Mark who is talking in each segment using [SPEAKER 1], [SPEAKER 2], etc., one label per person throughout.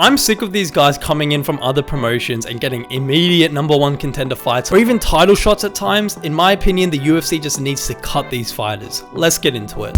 [SPEAKER 1] I'm sick of these guys coming in from other promotions and getting immediate #1 contender fights or even title shots at times. In my opinion, the UFC just needs to cut these fighters. Let's get into it.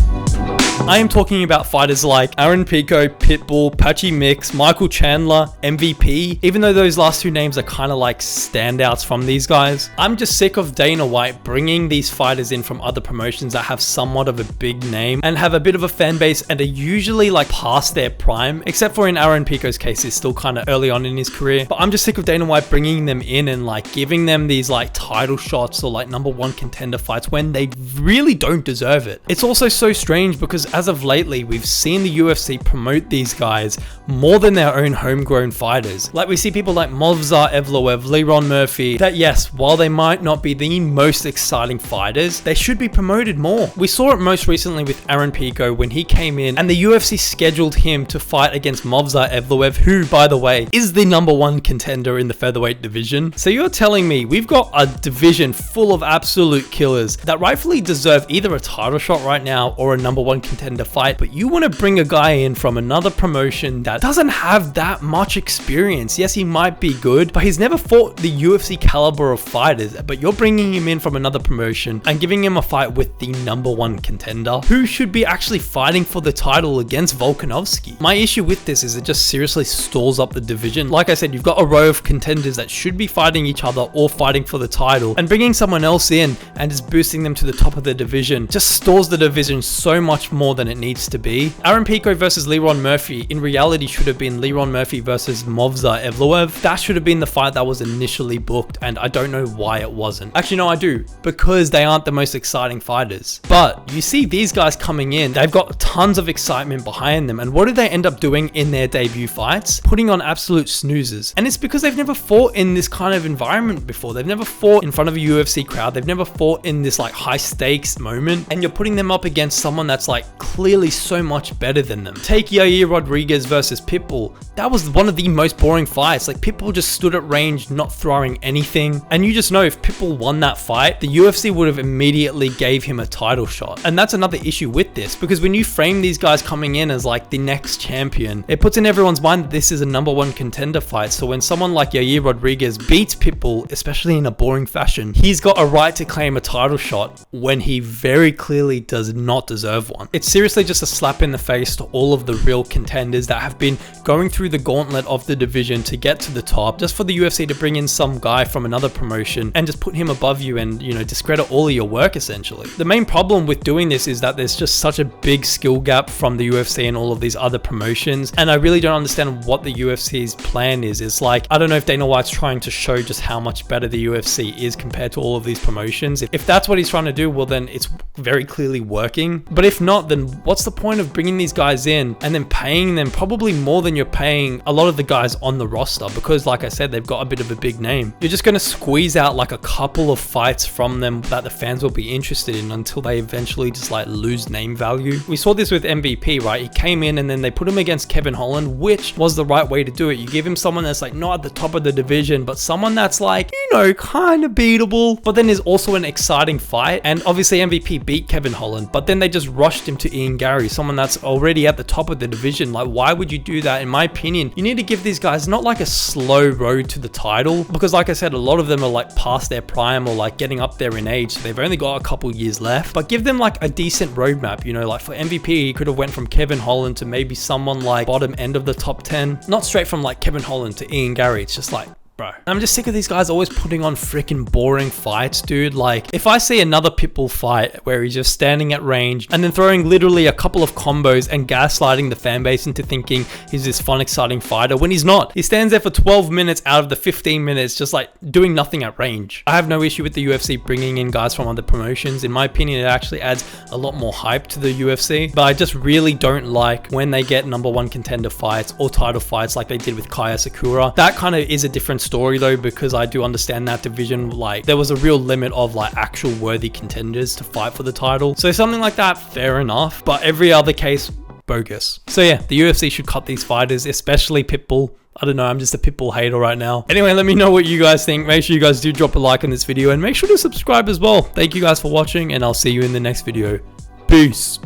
[SPEAKER 1] I am talking about fighters like Aaron Pico, Pitbull, Patchy Mix, Michael Chandler, MVP, even though those last two names are kind of like standouts from these guys. I'm just sick of Dana White bringing these fighters in from other promotions that have somewhat of a big name and have a bit of a fan base and are usually like past their prime, except for in Aaron Pico's case, he's still kind of early on in his career. But I'm just sick of Dana White bringing them in and like giving them these like title shots or like #1 contender fights when they really don't deserve it. It's also so strange because as of lately, we've seen the UFC promote these guys more than their own homegrown fighters. Like we see people like Movsar Evloev, Leron Murphy, that yes, while they might not be the most exciting fighters, they should be promoted more. We saw it most recently with Aaron Pico when he came in and the UFC scheduled him to fight against Movsar Evloev, who, by the way, is the #1 contender in the featherweight division. So you're telling me we've got a division full of absolute killers that rightfully deserve either a title shot right now or a #1 contender fight, but you want to bring a guy in from another promotion that doesn't have that much experience. Yes, he might be good, but he's never fought the UFC caliber of fighters, but you're bringing him in from another promotion and giving him a fight with the #1 contender who should be actually fighting for the title against Volkanovski. My issue with this is it just seriously stalls up the division. Like I said, you've got a row of contenders that should be fighting each other or fighting for the title, and bringing someone else in and just boosting them to the top of the division just stalls the division so much more than it needs to be. Aaron Pico versus Leron Murphy in reality should have been Leron Murphy versus Movsar Evloev. That should have been the fight that was initially booked, and I don't know why it wasn't. Actually, no, I do, because they aren't the most exciting fighters. But you see these guys coming in, they've got tons of excitement behind them, and what do they end up doing in their debut fights? Putting on absolute snoozers. And it's because they've never fought in this kind of environment before. They've never fought in front of a UFC crowd. They've never fought in this like high stakes moment, and you're putting them up against someone that's like clearly so much better than them. Take Yair Rodriguez versus Pitbull. That was one of the most boring fights. Like Pitbull just stood at range, not throwing anything. And you just know if Pitbull won that fight, the UFC would have immediately gave him a title shot. And that's another issue with this, because when you frame these guys coming in as like the next champion, it puts in everyone's mind that this is a #1 contender fight. So when someone like Yair Rodriguez beats Pitbull, especially in a boring fashion, he's got a right to claim a title shot when he very clearly does not deserve one. It's seriously just a slap in the face to all of the real contenders that have been going through the gauntlet of the division to get to the top, just for the UFC to bring in some guy from another promotion and just put him above you and, you know, discredit all of your work essentially. The main problem with doing this is that there's just such a big skill gap from the UFC and all of these other promotions, and I really don't understand what the UFC's plan is. It's like, I don't know if Dana White's trying to show just how much better the UFC is compared to all of these promotions. If that's what he's trying to do, well then it's very clearly working. But if not, then what's the point of bringing these guys in and then paying them probably more than you're paying a lot of the guys on the roster? Because like I said, they've got a bit of a big name. You're just going to squeeze out like a couple of fights from them that the fans will be interested in until they eventually just like lose name value. We saw this with MVP, right? He came in and then they put him against Kevin Holland, which was the right way to do it. You give him someone that's like not at the top of the division, but someone that's like, you know, kind of beatable, but then there's also an exciting fight. And obviously MVP beat Kevin Holland, but then they just rushed him to Ian Gary, someone that's already at the top of the division. Like, why would you do that? In my opinion, you need to give these guys not like a slow road to the title, because like I said, a lot of them are like past their prime or like getting up there in age, so they've only got a couple years left, but give them like a decent roadmap. You know, like for MVP, he could have went from Kevin Holland to maybe someone like bottom end of the top 10, not straight from like Kevin Holland to Ian Gary. It's just like, bro, I'm just sick of these guys always putting on freaking boring fights, dude. Like, if I see another Pitbull fight where he's just standing at range and then throwing literally a couple of combos and gaslighting the fan base into thinking he's this fun, exciting fighter when he's not. He stands there for 12 minutes out of the 15 minutes just like doing nothing at range. I have no issue with the UFC bringing in guys from other promotions. In my opinion, it actually adds a lot more hype to the UFC, but I just really don't like when they get #1 contender fights or title fights like they did with Kaya Sakura. That kind of is a different story though, because I do understand that division, like there was a real limit of like actual worthy contenders to fight for the title. So something like that, fair enough, but every other case, bogus. So yeah, the UFC should cut these fighters, especially Pitbull. I don't know, I'm just a Pitbull hater right now. Anyway, let me know what you guys think. Make sure you guys do drop a like on this video and make sure to subscribe as well. Thank you guys for watching, and I'll see you in the next video. Peace.